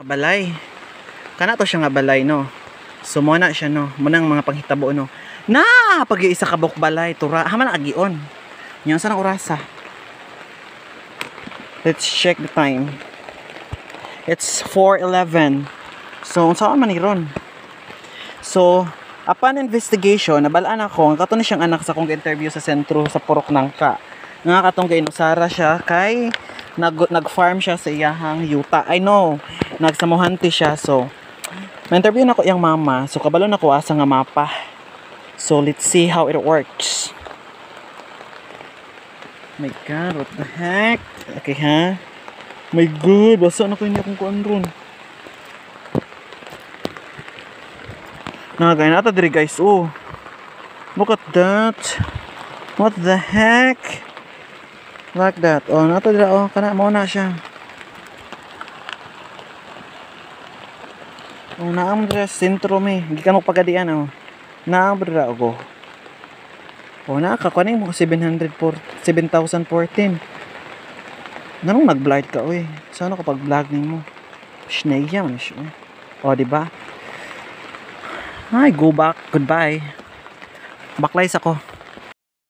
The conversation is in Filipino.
balay. Kana to siya nga balay no. So mo na siya no. Munang mga panghitabo no. Na pag isa ka buk balay tura haman agion. Nya sa nang orasa. Let's check the time. It's 4:11. So saan man ni ron? So upon investigation nabalaan ako nga kato ni siyang anak sa kong interview sa sentro sa Purok Nangka. Nga katong kay Sara siya kay nag-farm siya sa iyahang yuta. I know, nagsamuhanti siya. So, na-interview na ko yung mama. So, kabalo na ko asa nga mapa. So, let's see how it works. My God, what the heck? Okay, ha? My God, basa na ko yun akong kuan ron. Nakagay na ata diri guys. Oh, look at that. What the heck? Like that. Oh, nato dira oh, kana mo na siya. Oh, naam dira sentro mi. Gikan mo pagadian oh. Naam dira ako. Oh, nakakuning mo 7,014. Nanong nag-vlog ka oy. Sana kapag vlog nimo. Shnaya man siya. Oh, di ba? Ay, go back. Goodbye. Backlight ako.